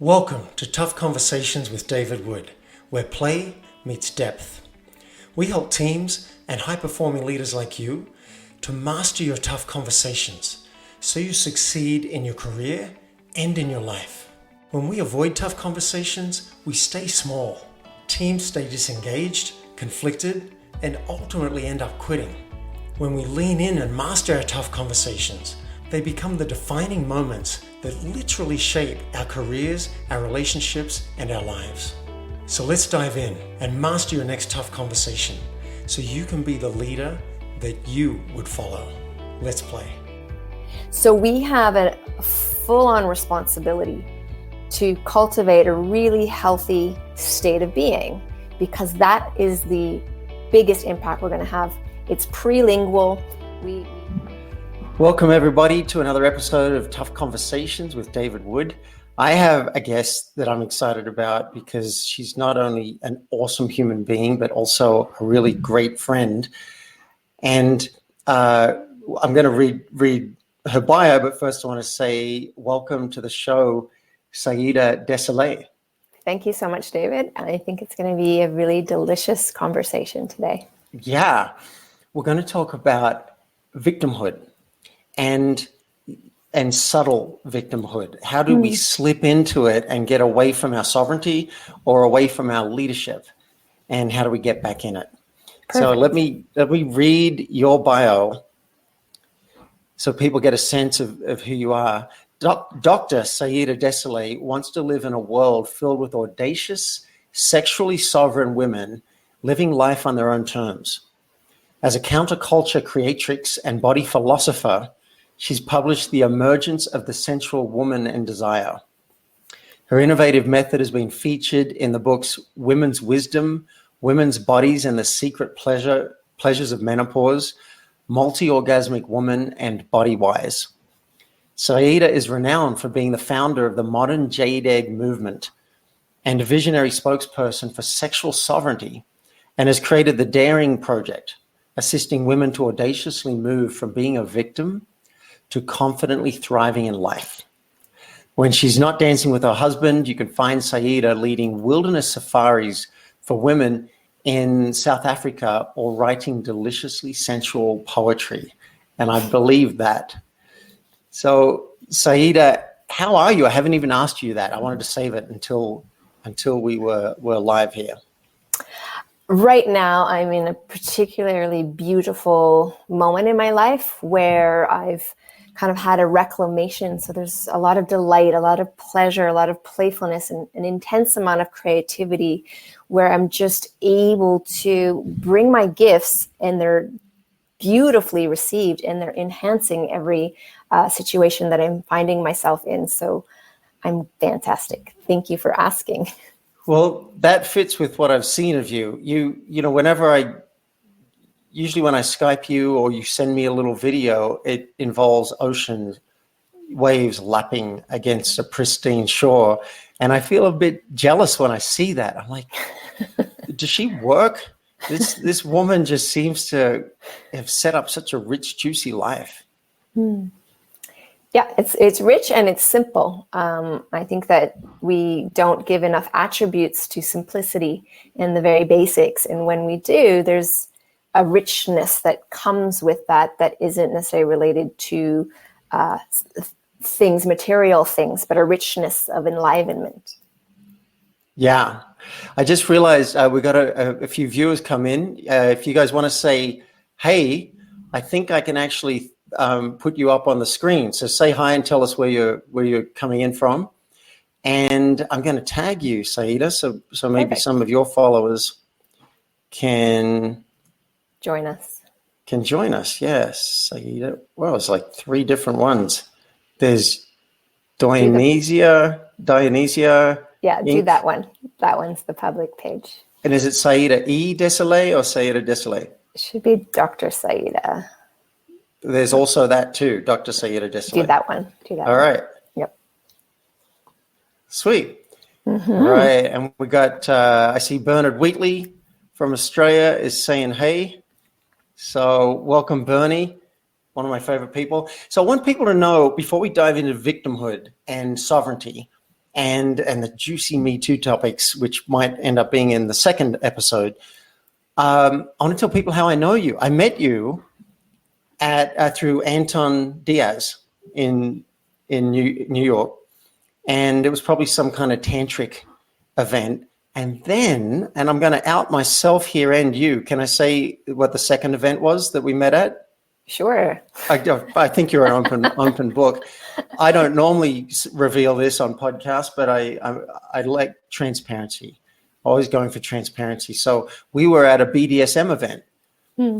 Welcome to Tough Conversations with David Wood, where play meets depth. We help teams and high-performing leaders like you to master your tough conversations so you succeed in your career and in your life. When we avoid tough conversations, we stay small. Teams stay disengaged, conflicted, and ultimately end up quitting. When we lean in and master our tough conversations, they become the defining moments that literally shape our careers, our relationships, and our lives. So let's dive in and master your next tough conversation so you can be the leader that you would follow. Let's play. So we have a full-on responsibility to cultivate a really healthy state of being, because that is the biggest impact we're going to have. It's prelingual. Welcome everybody to another episode of Tough Conversations with David Wood. I have a guest that I'm excited about because she's not only an awesome human being, but also a really great friend. And I'm going to read her bio, but first I want to say welcome to the show, Saida Desilets. Thank you so much, David. I think it's going to be a really delicious conversation today. Yeah, we're going to talk about victimhood and subtle victimhood. How do we slip into it and get away from our sovereignty or away from our leadership? And how do we get back in it? Perfect. So let me read your bio so people get a sense of who you are. Dr. Saida Desilets wants to live in a world filled with audacious, sexually sovereign women living life on their own terms. As a counterculture creatrix and body philosopher, she's published The Emergence of the Sensual Woman and Desire. Her innovative method has been featured in the books Women's Wisdom, Women's Bodies and the Secret Pleasures of Menopause, Multi-Orgasmic Woman, and Body Wise. Saida is renowned for being the founder of the modern Jade Egg movement and a visionary spokesperson for sexual sovereignty, and has created the Daring Project, assisting women to audaciously move from being a victim to confidently thriving in life. When she's not dancing with her husband, you can find Saida leading wilderness safaris for women in South Africa or writing deliciously sensual poetry. And I believe that. So, Saida, how are you? I haven't even asked you that. I wanted to save it until we were live here. Right now, I'm in a particularly beautiful moment in my life where I've kind of had a reclamation. So there's a lot of delight, a lot of pleasure, a lot of playfulness, and an intense amount of creativity where I'm just able to bring my gifts, and they're beautifully received, and they're enhancing every situation that I'm finding myself in. So I'm fantastic. Thank you for asking. Well, that fits with what I've seen of you. You know, usually when I Skype you or you send me a little video, it involves ocean waves lapping against a pristine shore. And I feel a bit jealous when I see that. I'm like, does she work? This woman just seems to have set up such a rich, juicy life. Yeah, it's rich and it's simple. I think that we don't give enough attributes to simplicity and the very basics. And when we do, there's a richness that comes with that isn't necessarily related to things, material things, but a richness of enlivenment. Yeah, I just realized we got a few viewers come in. If you guys want to say, hey, I think I can actually put you up on the screen. So say hi and tell us where you're coming in from. And I'm going to tag you, Saida, so maybe Perfect. Some of your followers can join us. Yes, Saida. Well, it's like 3 different ones. There's Dionysia. Yeah, do that one. That one's the public page. And is it Saida E. Desilets or Saida Desilets? It should be Dr. Saida. There's also that too, Dr. Saida Desilets. Do that one. All right. Yep. Sweet. Mm-hmm. All right. And we got, I see Bernard Wheatley from Australia is saying hey. So welcome, Bernie, one of my favorite people. So I want people to know, before we dive into victimhood and sovereignty, and the juicy Me Too topics, which might end up being in the second episode, I want to tell people how I know you. I met you at through Anton Diaz in New York, and it was probably some kind of tantric event. And then, and I'm going to out myself here and you. Can I say what the second event was that we met at? Sure. I think you're an open book. I don't normally reveal this on podcasts, but I like transparency. Always going for transparency. So we were at a BDSM event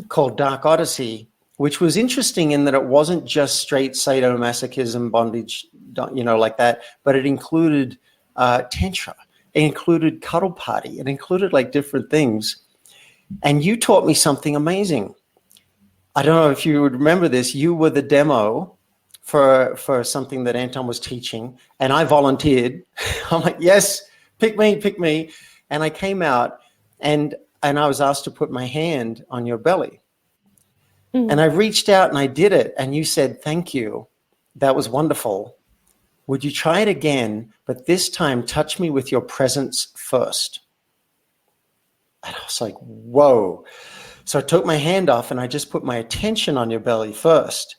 called Dark Odyssey, which was interesting in that it wasn't just straight sadomasochism, bondage, like that, but it included tantra. It included cuddle party. It included like different things. And you taught me something amazing. I don't know if you would remember this. You were the demo for something that Anton was teaching, and I volunteered. I'm like, yes, pick me. And I came out, and I was asked to put my hand on your belly. And I reached out and I did it. And you said, thank you. That was wonderful. Would you try it again? But this time, touch me with your presence first. And I was like, whoa. So I took my hand off and I just put my attention on your belly first.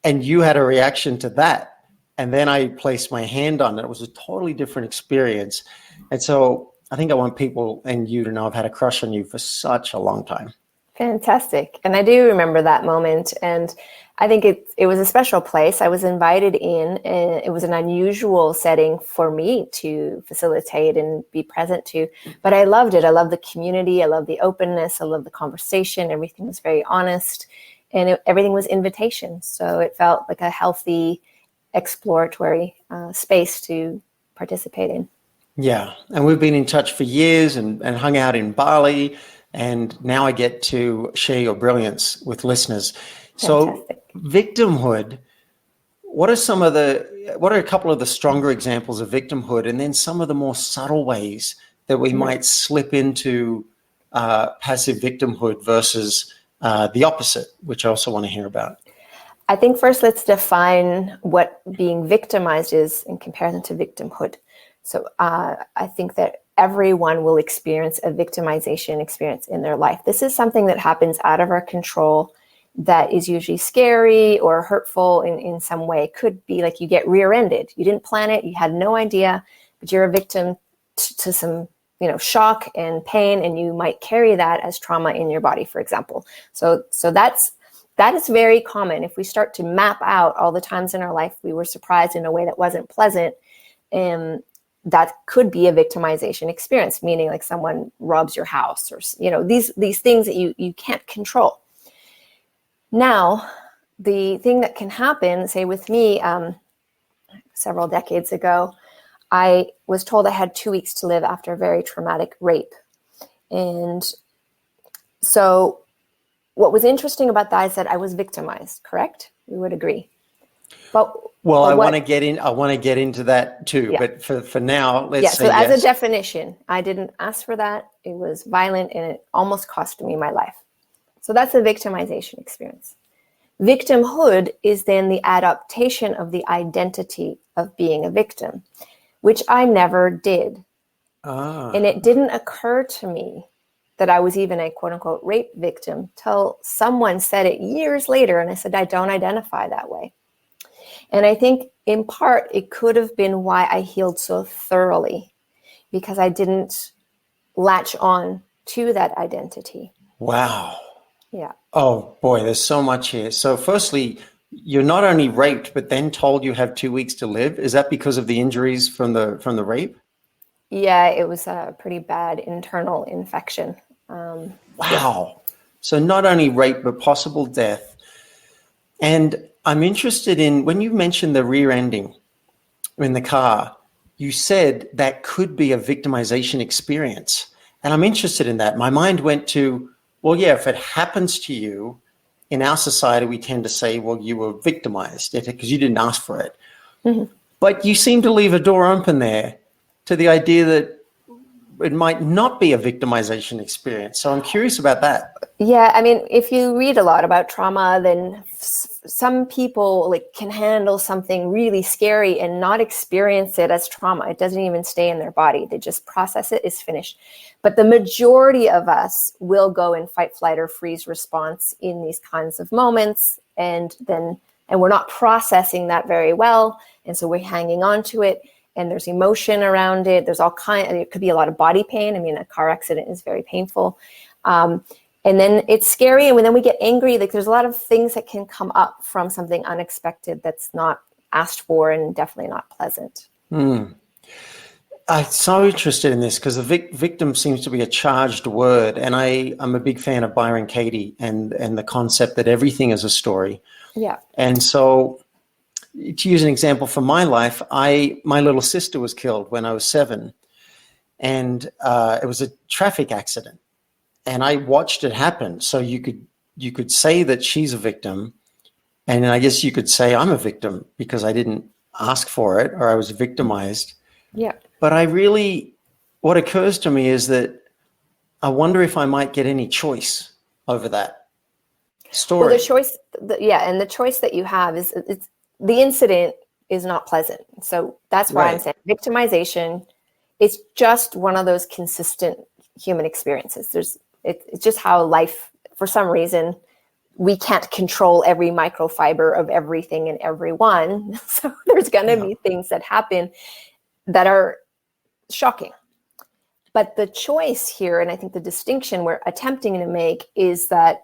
And you had a reaction to that. And then I placed my hand on it. It was a totally different experience. And so I think I want people and you to know I've had a crush on you for such a long time. Fantastic. And I do remember that moment. And I think it was a special place. I was invited in. It was an unusual setting for me to facilitate and be present to. But I loved it. I loved the community. I loved the openness. I loved the conversation. Everything was very honest. And everything was invitation. So it felt like a healthy, exploratory space to participate in. Yeah. And we've been in touch for years and hung out in Bali. And now I get to share your brilliance with listeners. Fantastic. So victimhood, what are a couple of the stronger examples of victimhood, and then some of the more subtle ways that we might slip into passive victimhood versus the opposite, which I also want to hear about? I think first let's define what being victimized is in comparison to victimhood. So I think that everyone will experience a victimization experience in their life. This is something that happens out of our control that is usually scary or hurtful in some way. It could be like you get rear-ended. You didn't plan it. You had no idea, but you're a victim to some shock and pain, and you might carry that as trauma in your body, for example. So that is very common. If we start to map out all the times in our life we were surprised in a way that wasn't pleasant, that could be a victimization experience, meaning like someone robs your house or, these things that you can't control. Now, the thing that can happen, say with me, several decades ago, I was told I had 2 weeks to live after a very traumatic rape. And so what was interesting about that is that I was victimized, correct? We would agree. I want to get into that too, yeah. But for now, let's say so as yes. a definition, I didn't ask for that. It was violent and it almost cost me my life. So that's a victimization experience. Victimhood is then the adaptation of the identity of being a victim, which I never did. And it didn't occur to me that I was even a quote unquote rape victim till someone said it years later. And I said, I don't identify that way. And I think in part, it could have been why I healed so thoroughly, because I didn't latch on to that identity. Wow. Yeah. Oh boy, there's so much here. So firstly, you're not only raped, but then told you have 2 weeks to live. Is that because of the injuries from the rape? Yeah, it was a pretty bad internal infection. Wow. Yeah. So not only rape, but possible death. And I'm interested in, when you mentioned the rear ending in the car, you said that could be a victimization experience. And I'm interested in that. My mind went to, well, yeah, if it happens to you, in our society, we tend to say, well, you were victimized because you didn't ask for it. Mm-hmm. But you seem to leave a door open there to the idea that it might not be a victimization experience. So I'm curious about that. Yeah, I mean, if you read a lot about trauma, then some people like can handle something really scary and not experience it as trauma. It doesn't even stay in their body. They just process it, it's finished. But the majority of us will go in fight, flight, or freeze response in these kinds of moments. And we're not processing that very well. And so we're hanging on to it, and there's emotion around it. There's it could be a lot of body pain. I mean, a car accident is very painful. And then it's scary, and then we get angry. Like, there's a lot of things that can come up from something unexpected that's not asked for and definitely not pleasant. I'm so interested in this because the victim seems to be a charged word, and I'm a big fan of Byron Katie and the concept that everything is a story. Yeah. And so, to use an example from my life, my little sister was killed when I was 7, and it was a traffic accident. And I watched it happen. So you could say that she's a victim, and I guess you could say I'm a victim because I didn't ask for it, or I was victimized. Yeah. But what occurs to me is that I wonder if I might get any choice over that story. Well, the choice that you have is the incident is not pleasant. So that's why I'm saying victimization is just one of those consistent human experiences. It's just how life, for some reason, we can't control every microfiber of everything and everyone. So there's going to be things that happen that are shocking. But the choice here, and I think the distinction we're attempting to make, is that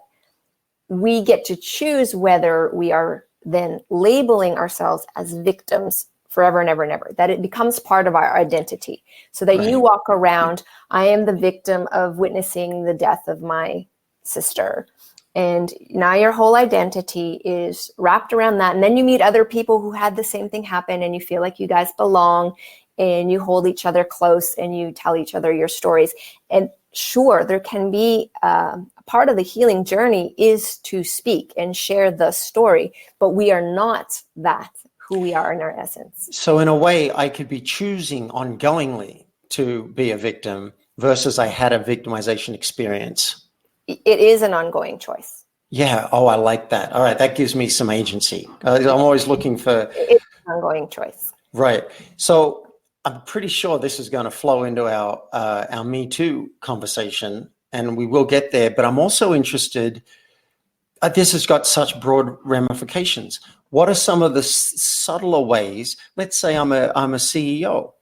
we get to choose whether we are then labeling ourselves as victims forever and ever and ever, that it becomes part of our identity. So that you walk around, I am the victim of witnessing the death of my sister. And now your whole identity is wrapped around that. And then you meet other people who had the same thing happen, and you feel like you guys belong, and you hold each other close, and you tell each other your stories. And sure, there can be part of the healing journey is to speak and share the story, but we are not that who we are in our essence. So in a way, I could be choosing ongoingly to be a victim versus I had a victimization experience. It is an ongoing choice. Yeah. Oh, I like that. All right. That gives me some agency. I'm always looking for... It's an ongoing choice. Right. So I'm pretty sure this is going to flow into our Me Too conversation, and we will get there. But I'm also interested... this has got such broad ramifications. What are some of the subtler ways? Let's say I'm a CEO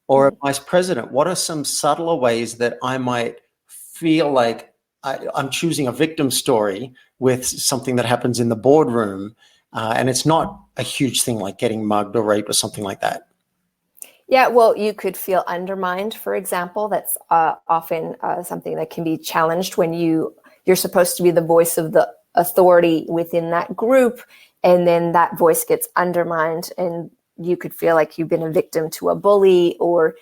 or a vice president. What are some subtler ways that I might feel like I'm choosing a victim story with something that happens in the boardroom, and it's not a huge thing like getting mugged or raped or something like that? Yeah, well, you could feel undermined, for example. That's often something that can be challenged when you're supposed to be the voice of the authority within that group, and then that voice gets undermined, and you could feel like you've been a victim to a bully, or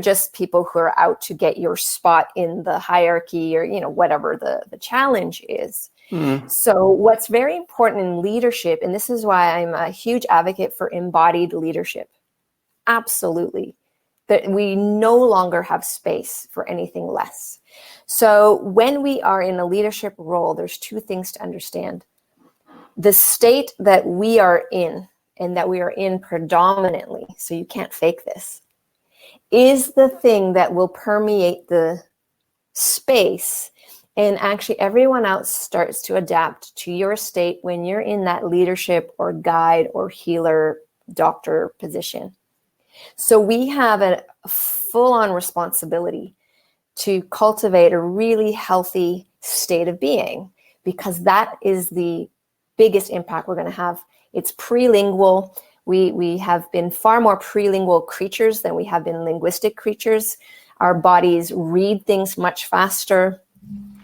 just people who are out to get your spot in the hierarchy, or whatever the challenge is. So what's very important in leadership, and this is why I'm a huge advocate for embodied leadership, absolutely, that we no longer have space for anything less. So when we are in a leadership role, there's two things to understand. The state that we are in, and that we are in predominantly, so you can't fake this, is the thing that will permeate the space. And actually everyone else starts to adapt to your state when you're in that leadership or guide or healer doctor position. So we have a full-on responsibility to cultivate a really healthy state of being, because that is the biggest impact we're going to have. It's prelingual. We have been far more prelingual creatures than we have been linguistic creatures. Our bodies read things much faster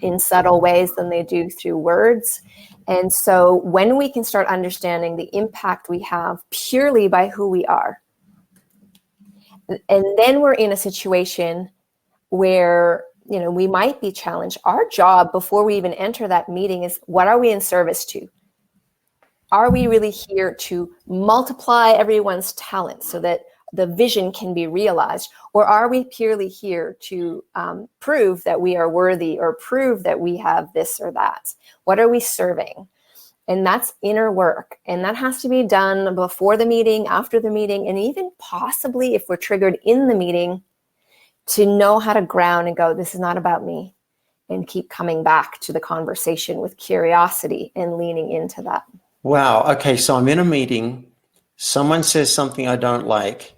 in subtle ways than they do through words. And so when we can start understanding the impact we have purely by who we are, and then we're in a situation where, we might be challenged. Our job before we even enter that meeting is, what are we in service to? Are we really here to multiply everyone's talent so that the vision can be realized? Or are we purely here to prove that we are worthy, or prove that we have this or that? What are we serving? And that's inner work. And that has to be done before the meeting, after the meeting, and even possibly if we're triggered in the meeting, to know how to ground and go, this is not about me, and keep coming back to the conversation with curiosity and leaning into that. Wow. Okay. So I'm in a meeting. Someone says something I don't like.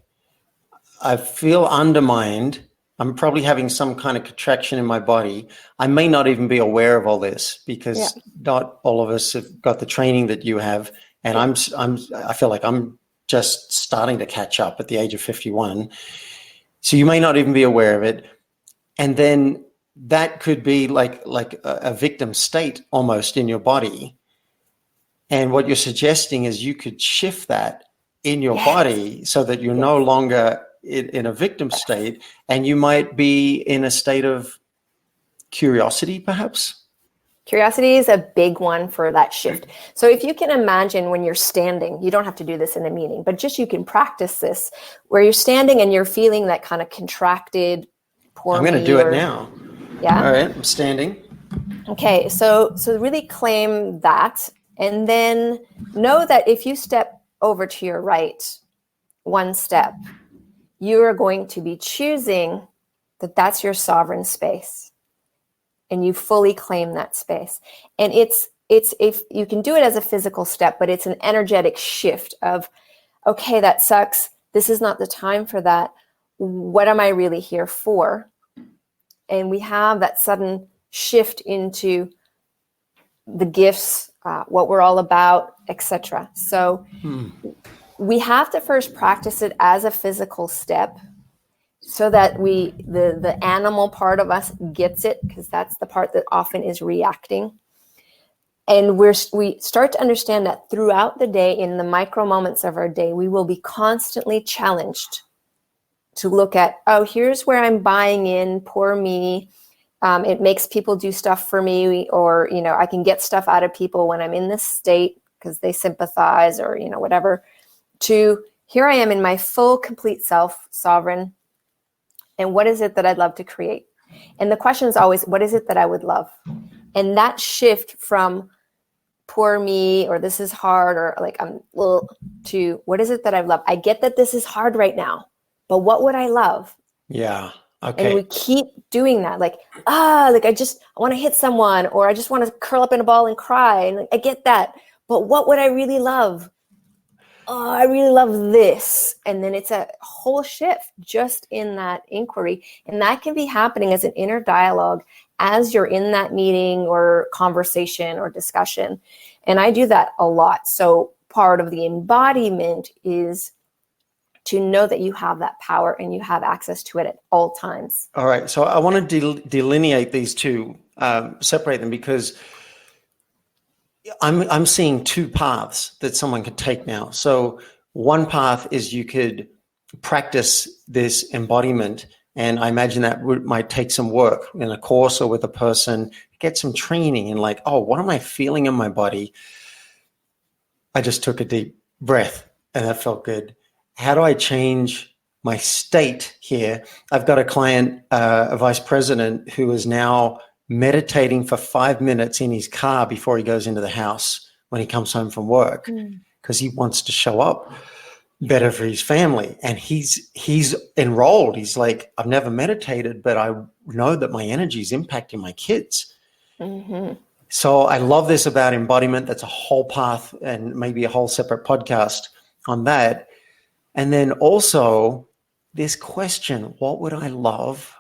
I feel undermined. I'm probably having some kind of contraction in my body. I may not even be aware of all this because not all of us have got the training that you have. And I feel like I'm just starting to catch up at the age of 51. So you may not even be aware of it. And then that could be like a victim state almost in your body. And what you're suggesting is you could shift that in your body so that you're no longer in a victim state, and you might be in a state of curiosity, perhaps. Curiosity is a big one for that shift. So if you can imagine when you're standing, you don't have to do this in a meeting, but just you can practice this where you're standing and you're feeling that kind of contracted, I'm going to do it now. Yeah. All right. I'm standing. Okay. So really claim that, and then know that if you step over to your right, one step, you are going to be choosing that that's your sovereign space, and you fully claim that space. And it's if you can do it as a physical step, but it's an energetic shift of, okay, that sucks. This is not the time for that. What am I really here for? And we have that sudden shift into the gifts, what we're all about, etc. So we have to first practice it as a physical step so that the animal part of us gets it, because that's the part that often is reacting. And we start to understand that throughout the day, in the micro moments of our day, we will be constantly challenged to look at, oh, here's where I'm buying in, poor me. It makes people do stuff for me, or, I can get stuff out of people when I'm in this state because they sympathize, or, whatever. To here I am in my full, complete self, sovereign. And what is it that I'd love to create? And the question is always, what is it that I would love? And that shift from poor me, or this is hard, or like I'm to what is it that I love? I get that this is hard right now, but what would I love? Yeah. Okay. And we keep doing that. Like I want to hit someone, or I just want to curl up in a ball and cry. And I get that. But what would I really love? Oh, I really love this. And then it's a whole shift just in that inquiry. And that can be happening as an inner dialogue as you're in that meeting or conversation or discussion. And I do that a lot. So part of the embodiment is to know that you have that power and you have access to it at all times. All right. So I want to delineate these two, separate them, because I'm seeing two paths that someone could take now. So one path is you could practice this embodiment, and I imagine that might take some work in a course or with a person, get some training and like, oh, what am I feeling in my body? I just took a deep breath and that felt good. How do I change my state here? I've got a client, a vice president, who is now meditating for 5 minutes in his car before he goes into the house when he comes home from work, because he wants to show up better for his family. And he's enrolled. He's like, I've never meditated, but I know that my energy is impacting my kids. Mm-hmm. So I love this about embodiment. That's a whole path and maybe a whole separate podcast on that. And then also this question, what would I love?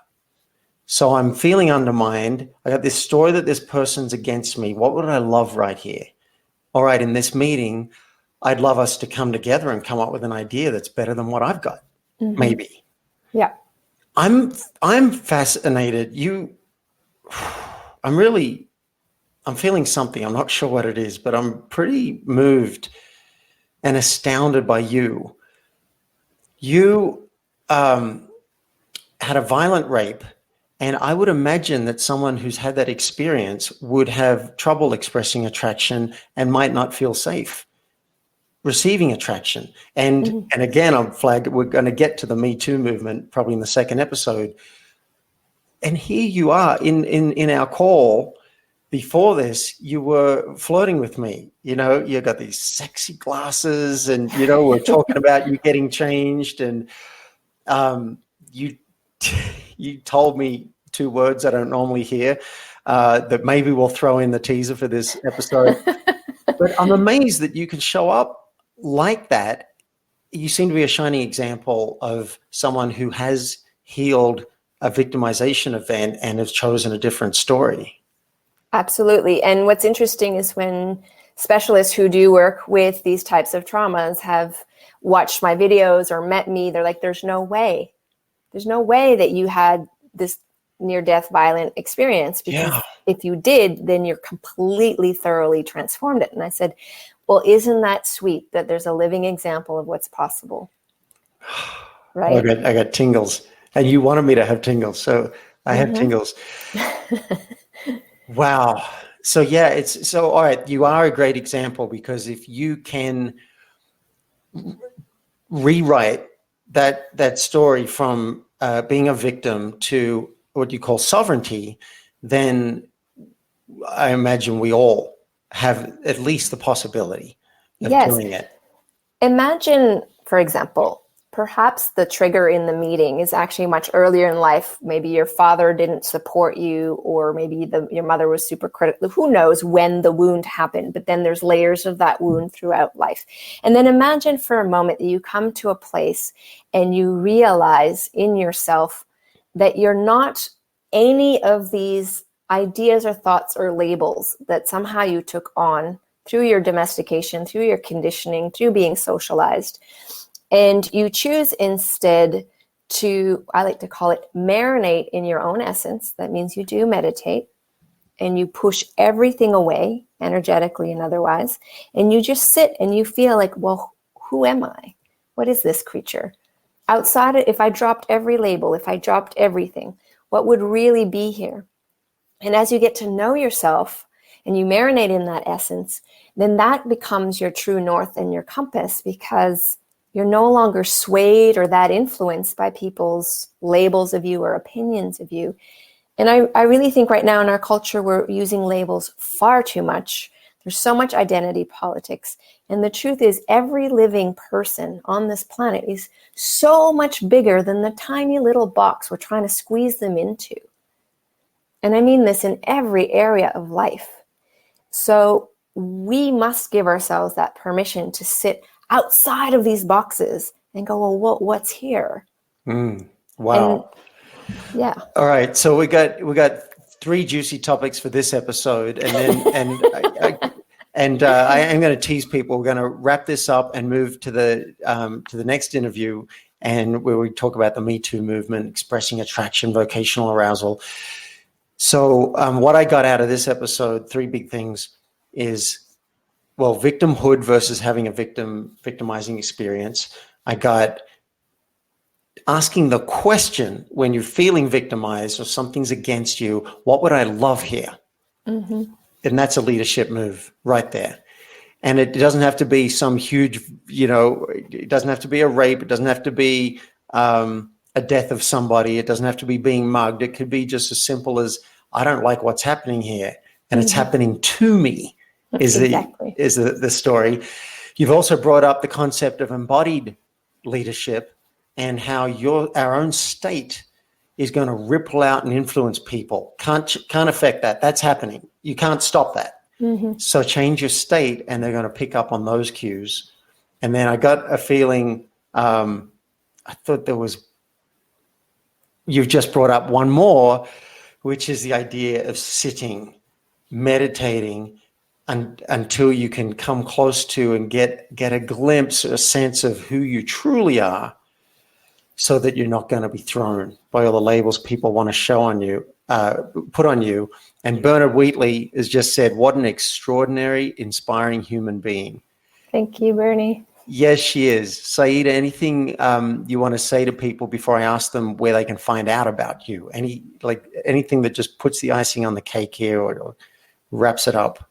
So I'm feeling undermined. I got this story that this person's against me. What would I love right here? All right, in this meeting, I'd love us to come together and come up with an idea that's better than what I've got, maybe. Yeah. I'm fascinated. I'm feeling something. I'm not sure what it is, but I'm pretty moved and astounded by you. You had a violent rape, and I would imagine that someone who's had that experience would have trouble expressing attraction and might not feel safe receiving attraction. And again, I'm flagged. We're going to get to the Me Too movement probably in the second episode. And here you are in our call, before this, you were flirting with me. You got these sexy glasses, and we're talking about you getting changed, and you you told me two words I don't normally hear that maybe we'll throw in the teaser for this episode. But I'm amazed that you can show up like that. You seem to be a shining example of someone who has healed a victimization event and has chosen a different story. Absolutely. And what's interesting is when specialists who do work with these types of traumas have watched my videos or met me, they're like, there's no way that you had this near-death violent experience, because if you did, then you're completely thoroughly transformed it. And I said, well, isn't that sweet that there's a living example of what's possible? Right? I got tingles, and you wanted me to have tingles, so I have tingles. Wow. So all right. You are a great example, because if you can rewrite that story from being a victim to what you call sovereignty, then I imagine we all have at least the possibility of doing it. Imagine, for example, perhaps the trigger in the meeting is actually much earlier in life. Maybe your father didn't support you, or maybe your mother was super critical. Who knows when the wound happened, but then there's layers of that wound throughout life. And then imagine for a moment that you come to a place and you realize in yourself that you're not any of these ideas or thoughts or labels that somehow you took on through your domestication, through your conditioning, through being socialized. And you choose instead to, I like to call it, marinate in your own essence. That means you do meditate, and you push everything away, energetically and otherwise. And you just sit and you feel like, well, who am I? What is this creature? Outside of, if I dropped every label, if I dropped everything, what would really be here? And as you get to know yourself and you marinate in that essence, then that becomes your true north and your compass, because you're no longer swayed or that influenced by people's labels of you or opinions of you. And I really think right now in our culture, we're using labels far too much. There's so much identity politics. And the truth is, every living person on this planet is so much bigger than the tiny little box we're trying to squeeze them into. And I mean this in every area of life. So we must give ourselves that permission to sit outside of these boxes and go, well, what's here? Wow. And, yeah. All right. So we got 3 juicy topics for this episode, and then I am going to tease people. We're going to wrap this up and move to the next interview, and where we talk about the Me Too movement, expressing attraction, vocational arousal. So what I got out of this episode, 3 big things, is, well, victimhood versus having a victimizing experience. I got asking the question, when you're feeling victimized or something's against you, what would I love here? And that's a leadership move right there. And it doesn't have to be some huge, it doesn't have to be a rape. It doesn't have to be a death of somebody. It doesn't have to be being mugged. It could be just as simple as, I don't like what's happening here, and it's happening to me. Is the story. You've also brought up the concept of embodied leadership, and how our own state is going to ripple out and influence people. Can't affect that. That's happening. You can't stop that. So change your state, and they're going to pick up on those cues. And then I got a feeling, I thought you've just brought up one more, which is the idea of sitting, meditating, until you can come close to and get a glimpse, a sense of who you truly are, so that you're not going to be thrown by all the labels people want to show on you, put on you. And Bernard Wheatley has just said, what an extraordinary, inspiring human being. Thank you, Bernie. Yes, she is. Saida, anything you want to say to people before I ask them where they can find out about you? Anything that just puts the icing on the cake here, or wraps it up?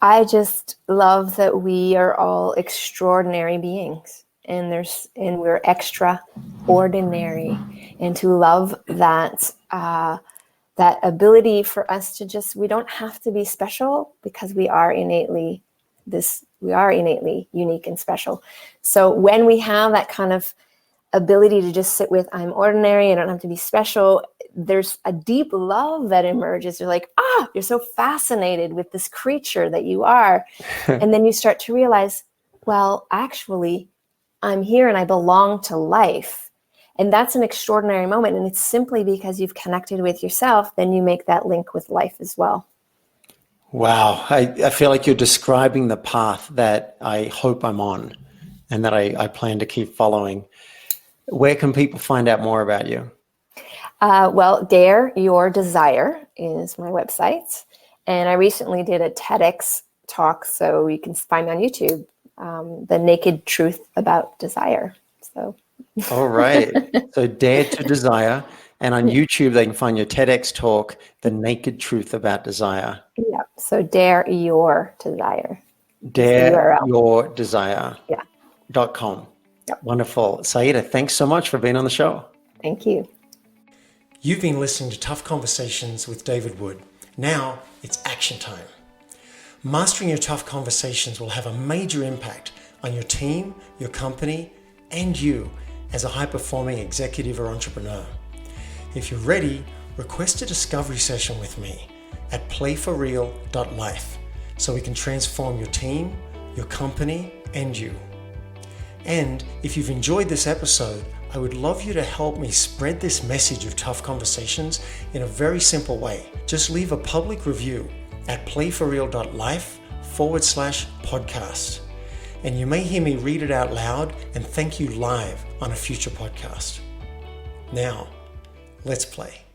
I just love that we are all extraordinary beings, and we're extraordinary, and to love that that ability for us to just, we don't have to be special because we are innately unique and special. So when we have that kind of ability to just sit with, I'm ordinary, I don't have to be special, there's a deep love that emerges. You're like, you're so fascinated with this creature that you are. And then you start to realize, well, actually, I'm here and I belong to life. And that's an extraordinary moment. And it's simply because you've connected with yourself, then you make that link with life as well. Wow. I feel like you're describing the path that I hope I'm on and that I plan to keep following. Where can people find out more about you? Well, Dare Your Desire is my website. And I recently did a TEDx talk, so you can find me on YouTube, The Naked Truth About Desire. So. All right. So Dare to Desire. And on YouTube, they can find your TEDx talk, The Naked Truth About Desire. Yeah. So Dare Your Desire. Dare Your Desire. Yeah. .com. Yep. Wonderful. Saida, thanks so much for being on the show. Thank you. You've been listening to Tough Conversations with David Wood. Now it's action time. Mastering your tough conversations will have a major impact on your team, your company, and you as a high-performing executive or entrepreneur. If you're ready, request a discovery session with me at playforreal.life so we can transform your team, your company, and you. And if you've enjoyed this episode, I would love you to help me spread this message of tough conversations in a very simple way. Just leave a public review at playforreal.life/podcast. And you may hear me read it out loud and thank you live on a future podcast. Now, let's play.